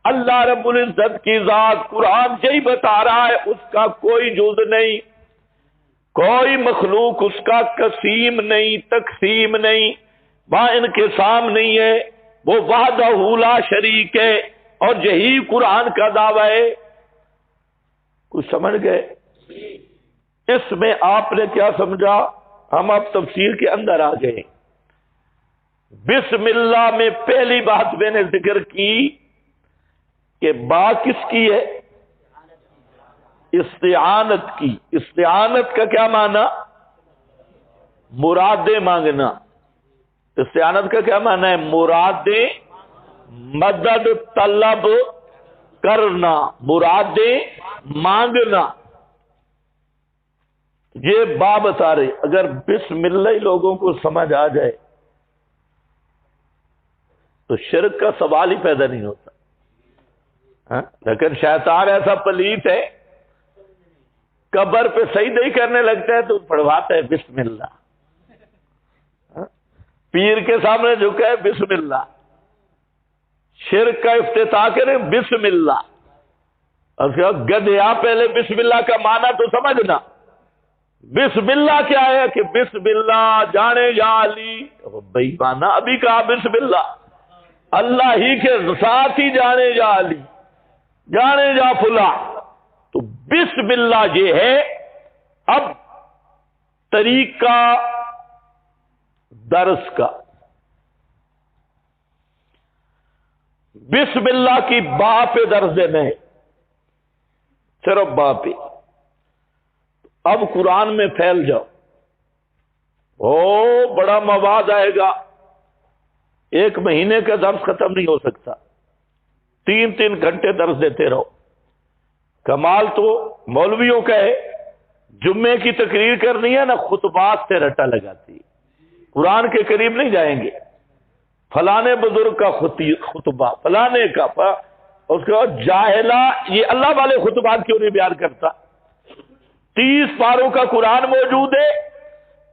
اللہ رب العزت کی ذات قرآن یہی بتا رہا ہے اس کا کوئی جز نہیں، کوئی مخلوق اس کا قسیم نہیں، تقسیم نہیں، با انقسام نہیں ہے، وہ وحدہ لا شریک ہے، اور یہی قرآن کا دعویٰ ہے۔ کچھ سمجھ گئے؟ اس میں آپ نے کیا سمجھا؟ ہم اب تفسیر کے اندر آ گئے۔ بسم اللہ میں پہلی بات میں نے ذکر کی کہ با کس کی ہے؟ استعانت کی۔ استعانت کا کیا معنی؟ مرادیں مانگنا۔ استعانت کا کیا معنی ہے؟ مرادیں، مدد طلب کرنا، مرادیں مانگنا، یہ با بتا رہے۔ اگر بسم اللہ لوگوں کو سمجھ آ جائے تو شرک کا سوال ہی پیدا نہیں ہوتا۔ لیکن شیطان ایسا پلیت ہے، قبر پہ سجدہ کرنے لگتا ہے تو پڑھواتا ہے بسم اللہ، پیر کے سامنے جھکا ہے بسم اللہ، شرک کا افتتاح کرے بسم اللہ، گدھیا پہلے بسم اللہ کا معنی تو سمجھنا، بسم اللہ کیا ہے کہ بسم اللہ جانے جا علی، بھائی مانا ابھی کہا بسم اللہ، اللہ ہی کے ساتھ ہی جانے جا علی، جانے جا فلاں، تو بسم اللہ یہ ہے۔ اب طریقہ درس کا، بسم اللہ کی با پہ درس دینا ہے، صرف با پہ۔ اب قرآن میں پھیل جاؤ، بڑا مواد آئے گا، ایک مہینے کا درس ختم نہیں ہو سکتا، 3 گھنٹے درس دیتے رہو۔ کمال تو مولویوں کا ہے، جمعے کی تقریر کرنی ہے نا، خطبات سے رٹا لگاتی، قرآن کے قریب نہیں جائیں گے، فلانے بزرگ کا خطبہ، فلانے کا اس کے بعد جاہلہ، یہ اللہ والے خطبات کیوں نہیں بیان کرتا؟ 30 پاروں کا قرآن موجود ہے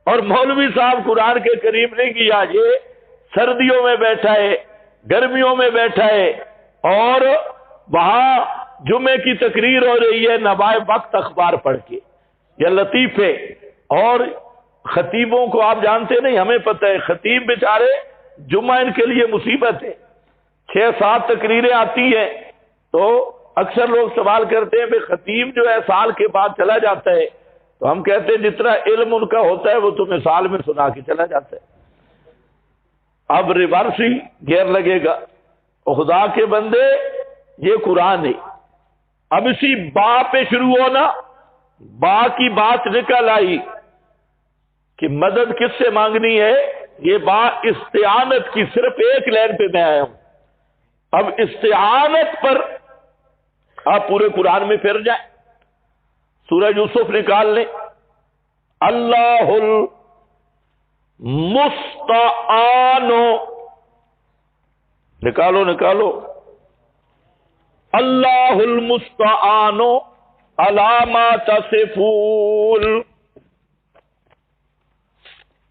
اور مولوی صاحب قرآن کے قریب نہیں کیا، یہ سردیوں میں بیٹھا ہے، گرمیوں میں بیٹھا ہے، اور وہاں جمعے کی تقریر ہو رہی ہے نوائے وقت اخبار پڑھ کے یا لطیفے۔ اور خطیبوں کو آپ جانتے نہیں، ہمیں پتہ ہے، خطیب بیچارے جمعہ ان کے لیے مصیبت ہے، 6-7 تقریریں آتی ہیں، تو اکثر لوگ سوال کرتے ہیں کہ خطیب جو ہے سال کے بعد چلا جاتا ہے، تو ہم کہتے ہیں جتنا علم ان کا ہوتا ہے وہ تمہیں سال میں سنا کے چلا جاتا ہے۔ اب ریورس ہی گیئر لگے گا۔ خدا کے بندے، یہ قرآن ہے۔ اب اسی با پہ شروع ہونا، با کی بات نکل آئی کہ مدد کس سے مانگنی ہے، یہ با استعانت کی، صرف ایک لائن پہ میں آیا ہوں۔ اب استعانت پر آپ پورے قرآن میں پھر جائیں، سورہ یوسف نکال لیں، اللہ المستعان، نکالو، اللہ المستعان علی ما تصفون،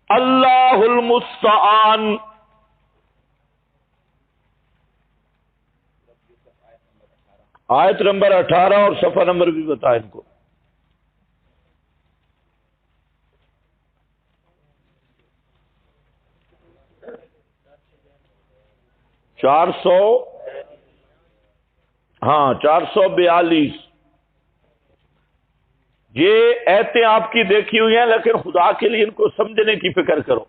اللہ المستعان۔ آیت نمبر 18 اور صفحہ نمبر بھی بتائیں ان کو۔ 442۔ یہ ایتیں آپ کی دیکھی ہوئی ہیں، لیکن خدا کے لیے ان کو سمجھنے کی فکر کرو۔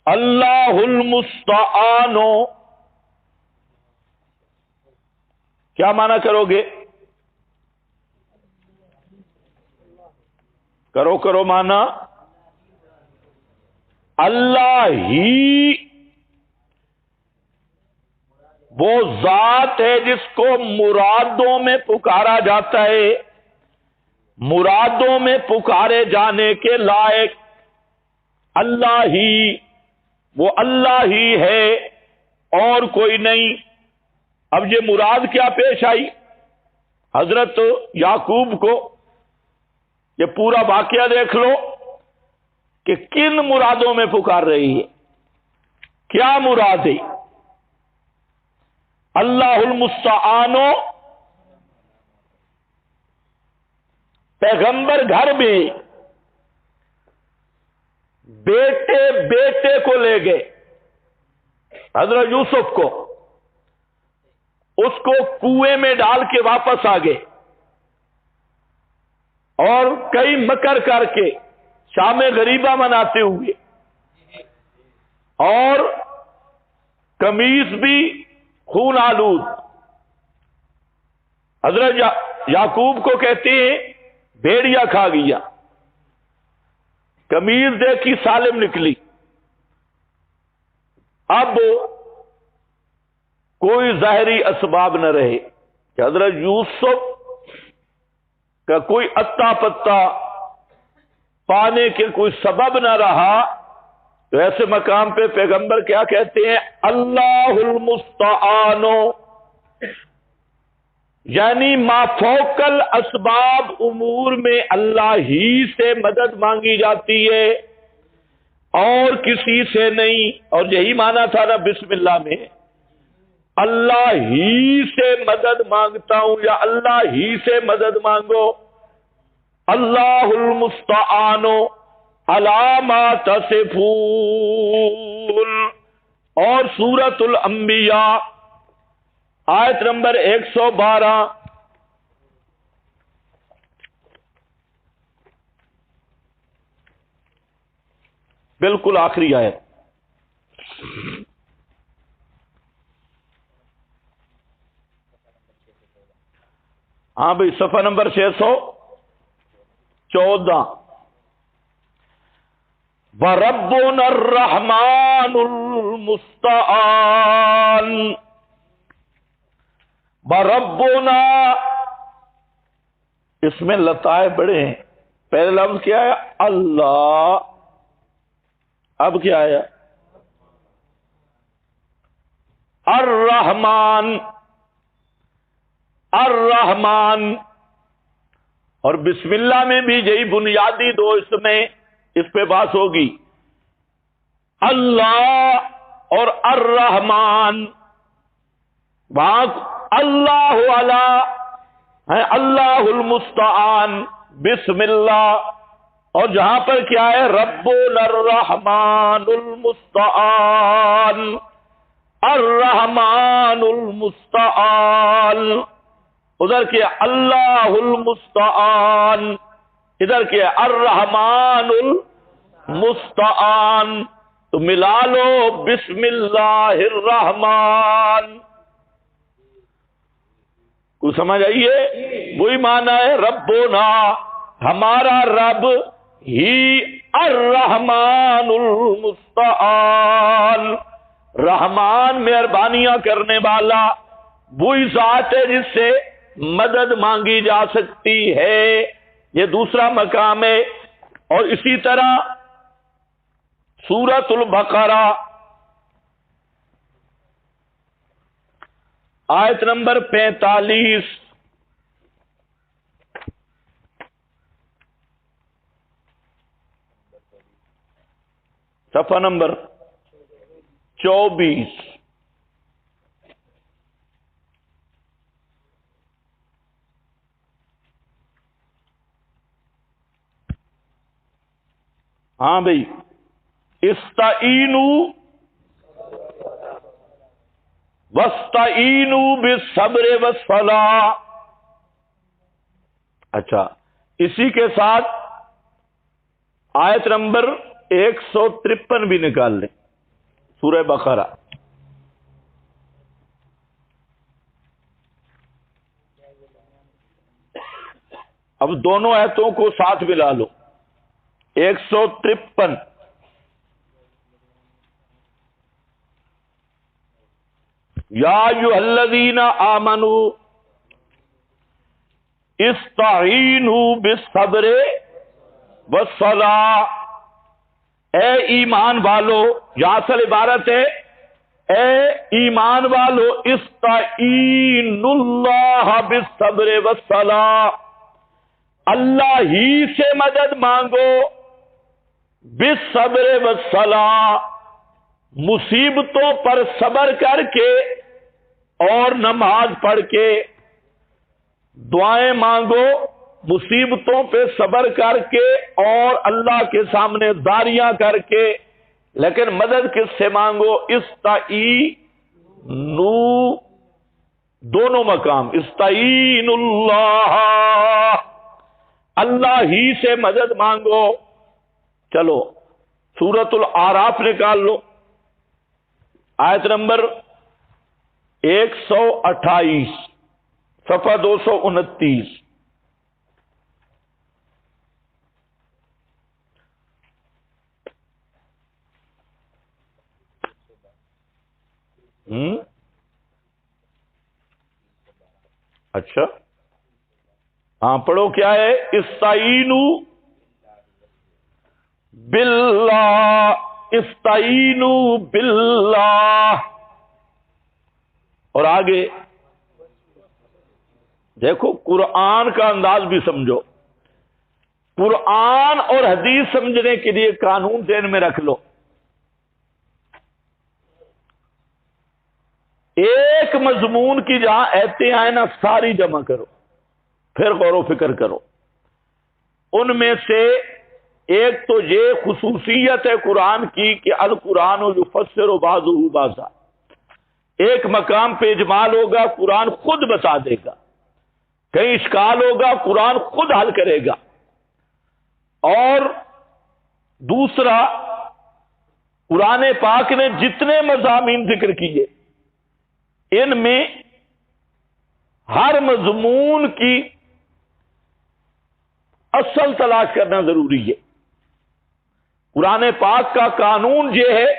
اللہ المستعان، کیا معنی کرو گے؟ کرو معنی، اللہ ہی وہ ذات ہے جس کو مرادوں میں پکارا جاتا ہے، مرادوں میں پکارے جانے کے لائق اللہ ہی، وہ اللہ ہی ہے اور کوئی نہیں۔ اب یہ مراد کیا پیش آئی؟ حضرت یعقوب کو یہ پورا واقعہ دیکھ لو کہ کن مرادوں میں پکار رہی ہے، کیا مراد ہے؟ اللہ المستعان، پیغمبر گھر میں بیٹے کو لے گئے، حضرت یوسف کو، اس کو کنویں میں ڈال کے واپس آ گئے، اور کئی مکر کر کے شام غریبہ مناتے ہوئے، اور قمیص بھی خون آلود۔ حضرت یعقوب کو کہتے ہیں بھیڑیا کھا گیا، قمیص دیکھی سالم نکلی۔ اب کوئی ظاہری اسباب نہ رہے کہ حضرت یوسف کا کوئی اتا پتا پانے کے کوئی سبب نہ رہا، تو ایسے مقام پہ پیغمبر کیا کہتے ہیں؟ اللہ المستعان، یعنی ما فوق الاسباب امور میں اللہ ہی سے مدد مانگی جاتی ہے۔ اور کسی سے نہیں. اور یہی مانا تھا نا بسم اللہ میں، اللہ ہی سے مدد مانگتا ہوں یا اللہ ہی سے مدد مانگو. اللہ المستعان علی ما تصفون. اور سورۃ الانبیاء آیت نمبر 112، بالکل آخری آیت. ہاں بھائی، صفحہ نمبر 614. وَرَبُّنَا الرَّحْمَنُ الْمُسْتَعَانُ. وَرَبُّنَا، اس میں لطائف بڑے ہیں. پہلے لفظ کیا ہے؟ اللہ. اب کیا ہے؟ الرحمن. الرحمن. اور بسم اللہ میں بھی یہی بنیادی دو اس پہ بات ہوگی. اللہ اور الرحمن. وہاں اللہ علی ہے، اللہ المستعان بسم اللہ. اور جہاں پر کیا ہے؟ ربنا الرحمن المستعان. الرحمن المستعان. ادھر کیا؟ اللہ المستعان. ادھر کیا؟ الرحمن المستعان. تو ملا لو بسم اللہ الرحمن. کو سمجھ آئیے؟ وہی معنی ہے ربنا، ہمارا رب ہی الرحمن المستعان. رحمان مہربانیاں کرنے والا وہی ذات ہے جس سے مدد مانگی جا سکتی ہے. یہ دوسرا مقام ہے. اور اسی طرح سورۃ البقرہ آیت نمبر 45، صفحہ نمبر 24. ہاں بھائی، استعینوا واستعینوا بالصبر والصلاۃ. اچھا، اسی کے ساتھ آیت نمبر 153 بھی نکال لیں، سورہ بقرہ. اب دونوں آیتوں کو ساتھ ملا لو. 153. یا ایھا الذین آمنوا استعینوا بالصبر والصلاۃ. اے ایمان والو، یہاں اصل عبارت ہے اے ایمان والو استعینوا اللہ بالصبر والصلاۃ. اللہ ہی سے مدد مانگو بالصبر والصلاۃ، مصیبتوں پر صبر کر کے اور نماز پڑھ کے. دعائیں مانگو مصیبتوں پہ صبر کر کے اور اللہ کے سامنے داریاں کر کے. لیکن مدد کس سے مانگو؟ استعینوا، دونوں مقام. استعین اللہ، اللہ ہی سے مدد مانگو. چلو سورۃ الاعراف نکال لو، آیت نمبر 128، صفحہ 229. اچھا ہاں پڑھو، کیا ہے؟ استعینوا باللہ. استعینوا باللہ. اور آگے دیکھو، قرآن کا انداز بھی سمجھو. قرآن اور حدیث سمجھنے کے لیے قانون ذہن میں رکھ لو. ایک مضمون کی جہاں ایتیں آئیں نا ساری جمع کرو، پھر غور و فکر کرو. ان میں سے ایک تو یہ خصوصیت ہے قرآن کی کہ القرآن یفسر بعضہ بعضا. ایک مقام پہ اجمال ہوگا، قرآن خود بتا دے گا. کہیں اشکال ہوگا، قرآن خود حل کرے گا. اور دوسرا، قرآن پاک نے جتنے مضامین ذکر کیے ان میں ہر مضمون کی اصل تلاش کرنا ضروری ہے. قرآن پاک کا قانون یہ ہے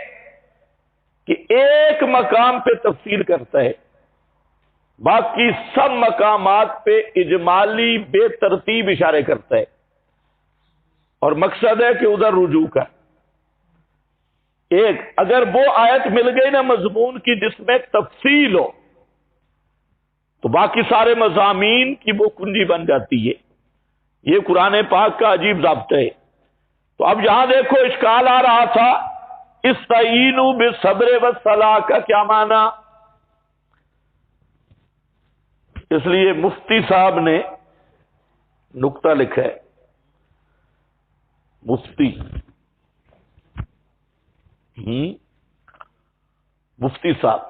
کہ ایک مقام پہ تفصیل کرتا ہے، باقی سب مقامات پہ اجمالی بے ترتیب اشارے کرتا ہے، اور مقصد ہے کہ ادھر رجوع کا. ایک اگر وہ آیت مل گئی نا مضمون کی جس میں تفصیل ہو تو باقی سارے مضامین کی وہ کنجی بن جاتی ہے. یہ قرآن پاک کا عجیب ضابطہ ہے. تو اب یہاں دیکھو اشکال آ رہا تھا استعینوا بالصبر والصلاۃ کا کیا معنی؟ اس لیے مفتی صاحب نے نقطہ لکھا ہے. مفتی صاحب،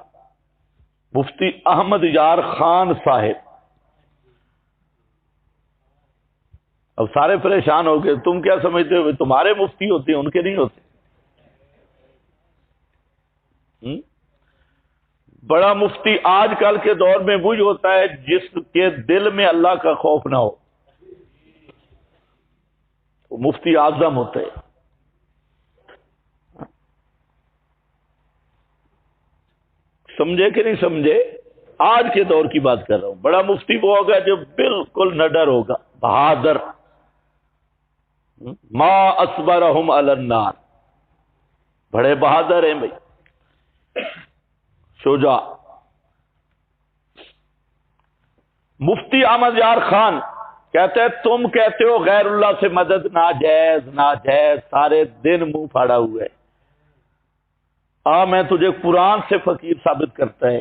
مفتی احمد یار خان صاحب. اب سارے پریشان ہو گئے، تم کیا سمجھتے ہو تمہارے مفتی ہوتے ہیں ان کے نہیں ہوتے؟ بڑا مفتی آج کل کے دور میں وہی ہوتا ہے جس کے دل میں اللہ کا خوف نہ ہو، وہ مفتی اعظم ہوتے ہیں. سمجھے کہ نہیں سمجھے؟ آج کے دور کی بات کر رہا ہوں. بڑا مفتی وہ ہوگا جو بالکل نڈر ہوگا، بہادر. ما اصبرہم علی النار، بڑے بہادر ہیں بھائی، شجاع. مفتی احمد یار خان کہتے ہیں تم کہتے ہو غیر اللہ سے مدد ناجائز ناجائز، سارے دن منہ پھاڑا ہوا ہے. میں تجھے قرآن سے فقیر ثابت کرتا ہے.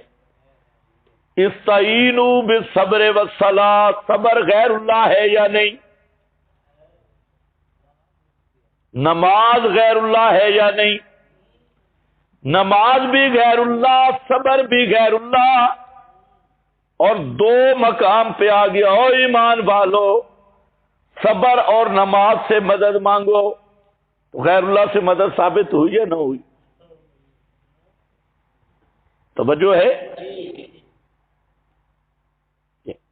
استعینوا بالصبر والصلاۃ، صبر غیر اللہ ہے یا نہیں؟ نماز غیر اللہ ہے یا نہیں؟ نماز بھی غیر اللہ، صبر بھی غیر اللہ. اور دو مقام پہ آ گیا، او ایمان والو صبر اور نماز سے مدد مانگو. تو غیر اللہ سے مدد ثابت ہوئی یا نہ ہوئی؟ توجہ ہے؟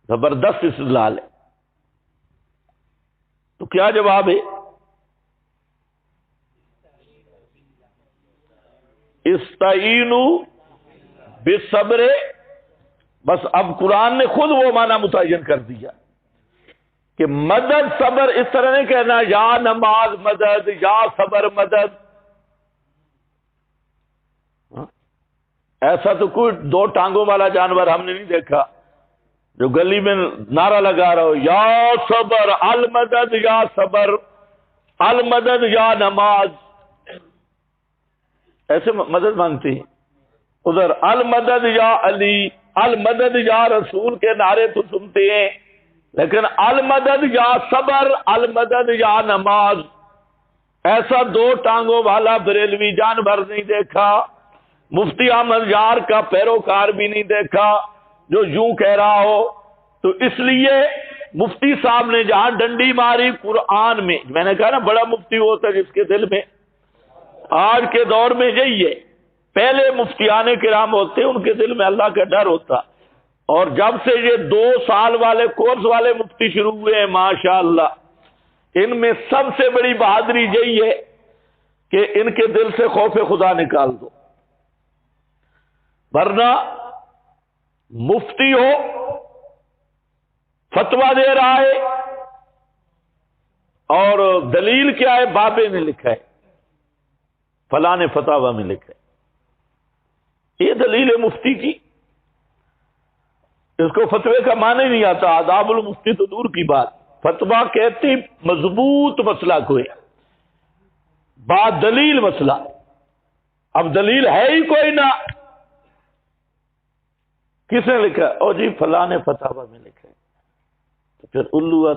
زبردست استدلال ہے. تو کیا جواب ہے؟ استعینوا بالصبر. بس اب قرآن نے خود وہ معنی متعین کر دیا کہ مدد صبر، اس طرح نہیں کہنا یا نماز مدد یا صبر مدد. ایسا تو کوئی دو ٹانگوں والا جانور ہم نے نہیں دیکھا جو گلی میں نعرہ لگا رہا ہو یا صبر المدد یا صبر المدد یا نماز. ایسے مدد مانگتی ہیں. ادھر المدد یا علی، المدد یا رسول کے نعرے تو سنتے ہیں، لیکن المدد یا صبر المدد یا نماز ایسا دو ٹانگوں والا بریلوی جانور نہیں دیکھا. مفتی احمد یار کا پیروکار بھی نہیں دیکھا جو یوں کہہ رہا ہو. تو اس لیے مفتی صاحب نے جہاں ڈنڈی ماری قرآن میں، میں نے کہا نا بڑا مفتی ہوتا ہے جس کے دل میں، آج کے دور میں یہی ہے. پہلے مفتیان کرام ہوتے ان کے دل میں اللہ کا ڈر ہوتا، اور جب سے یہ 2 سال والے کورس والے مفتی شروع ہوئے ہیں ماشاءاللہ، ان میں سب سے بڑی بہادری یہی ہے کہ ان کے دل سے خوف خدا نکال دو. ورنہ مفتی ہو فتویٰ دے رہا ہے اور دلیل کیا ہے؟ بابے نے لکھا ہے، فلاں نے فتاوی میں لکھا ہے. یہ دلیل ہے مفتی کی. اس کو فتوے کا معنی نہیں آتا، آداب المفتی تو دور کی بات. فتویٰ کہتی مضبوط مسئلہ کوئی با دلیل مسئلہ. اب دلیل ہے ہی کوئی نہ. کس نے لکھا؟ او جی فلاں نے فتاوی میں لکھا ہے. تو پھر الو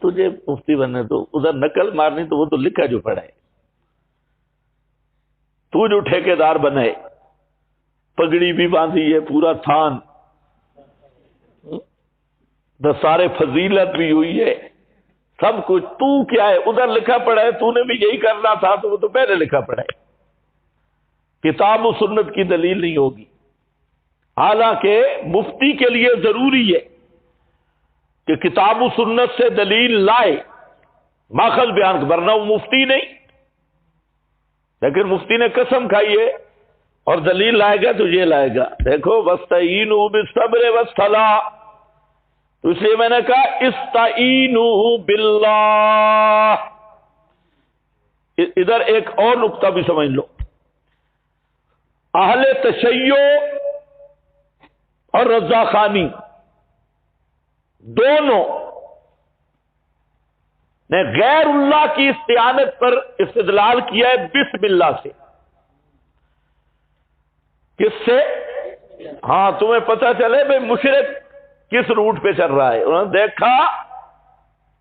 تجھے مفتی بننے تو ادھر نقل مارنی تو وہ تو لکھا جو پڑا ہے. تو جو ٹھیکیدار بنے، پگڑی بھی باندھی ہے، پورا تھان، دسارے فضیلت بھی ہوئی ہے، سب کچھ. تو کیا ہے؟ ادھر لکھا پڑا ہے، تو نے بھی یہی کرنا تھا تو وہ تو پہلے لکھا پڑا ہے. کتاب و سنت کی دلیل نہیں ہوگی. حالانکہ مفتی کے لیے ضروری ہے کہ کتاب و سنت سے دلیل لائے، ماخذ بیان، ورنہ وہ مفتی نہیں. لیکن مفتی نے قسم کھائی ہے اور دلیل لائے گا تو یہ لائے گا، دیکھو وَاسْتَعِینُوا بِالصَّبْرِ وَالصَّلَاةِ. تو اس لیے میں نے کہا استعینوا باللہ. ادھر ایک اور نقطہ بھی سمجھ لو. اہل تشیع اور رضا خانی دونوں نے غیر اللہ کی استعانت پر استدلال کیا ہے بسم اللہ سے. کس سے؟ ہاں تمہیں پتہ چلے بھئی مشرک کس روٹ پہ چل رہا ہے. انہوں نے دیکھا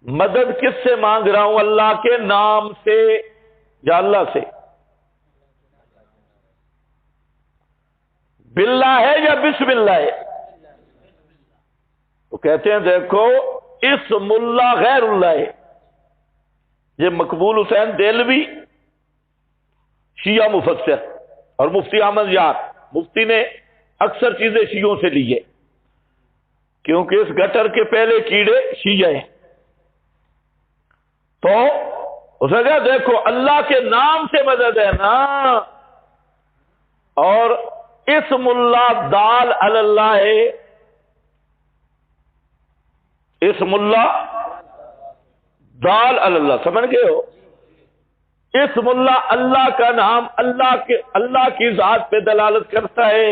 مدد کس سے مانگ رہا ہوں، اللہ کے نام سے یا اللہ سے؟ باللہ ہے یا بسم اللہ ہے؟ تو کہتے ہیں دیکھو اسم اللہ غیر اللہ ہے. یہ مقبول حسین دہلوی شیعہ مفسر اور مفتی احمد یار، مفتی نے اکثر چیزیں شیعوں سے لی ہے کیونکہ اس گٹر کے پہلے کیڑے شیعہ ہیں. تو اس نے کہا دیکھو اللہ کے نام سے مدد ہے نا، اور اسم اللہ دال علی اللہ ہے. اسم اللہ دال علی اللہ، سمجھ گئے ہو؟ اسم اللہ اللہ کا نام اللہ کی ذات پہ دلالت کرتا ہے،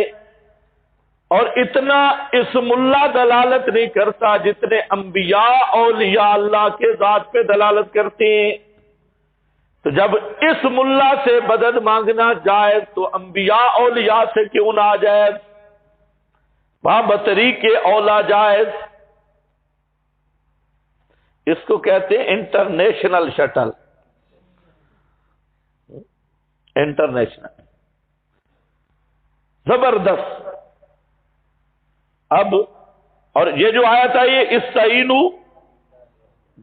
اور اتنا اسم اللہ دلالت نہیں کرتا جتنے انبیاء اولیاء اللہ کے ذات پہ دلالت کرتے ہیں. تو جب اسم اللہ سے مدد مانگنا جائز تو انبیاء اولیاء سے کیوں نہ جائز؟ وہاں بطریق اولا جائز. اس کو کہتے ہیں انٹرنیشنل شٹل. انٹرنیشنل زبردست. اب اور یہ جو آیا تھا یہ استعینوا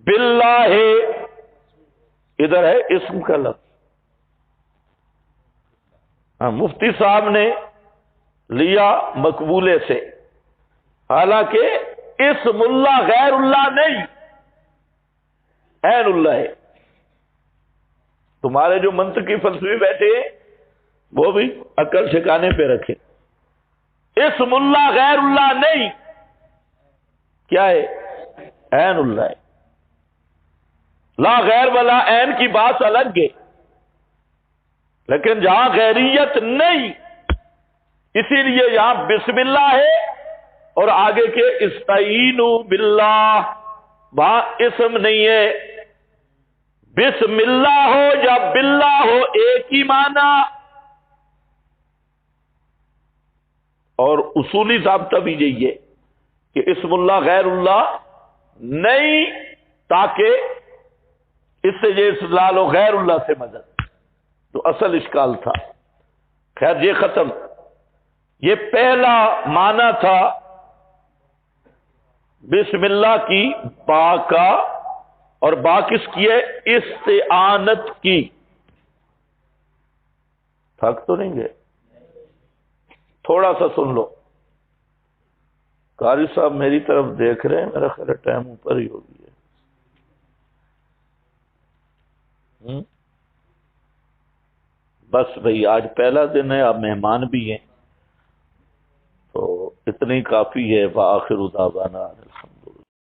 باللہ ہے، ادھر ہے اسم کا لفظ. مفتی صاحب نے لیا مقبولے سے، حالانکہ اسم اللہ غیر اللہ نہیں، عین اللہ ہے. تمہارے جو منطقی فلسفی بیٹھے ہیں وہ بھی عقل ٹھکانے پہ رکھے. اسم اللہ غیر اللہ نہیں، کیا ہے؟ عین اللہ ہے. لا غیر ولا عین کی بات الگ ہے، لیکن جہاں غیریت نہیں اسی لیے یہاں بسم اللہ ہے اور آگے کے استعینوا باللہ وہاں اسم نہیں ہے. بسم اللہ ہو یا باللہ ہو ایک ہی معنی، اور اصولی ضابطہ بھی یہی ہے کہ اسم اللہ غیر اللہ نہیں، تاکہ اس سے یہ استدلال ہو غیر اللہ سے مدد. تو اصل اشکال تھا. خیر یہ ختم. یہ پہلا معنی تھا بسم اللہ کی با کا، اور با کس کی ہے؟ استعانت کی. تھک تو نہیں گئے؟ تھوڑا سا سن لو. قاری صاحب میری طرف دیکھ رہے ہیں، میرا خیال ٹائم اوپر ہی ہو گیا. بس بھئی آج پہلا دن ہے، آپ مہمان بھی ہیں، تو اتنی کافی ہے. وآخر دعوانا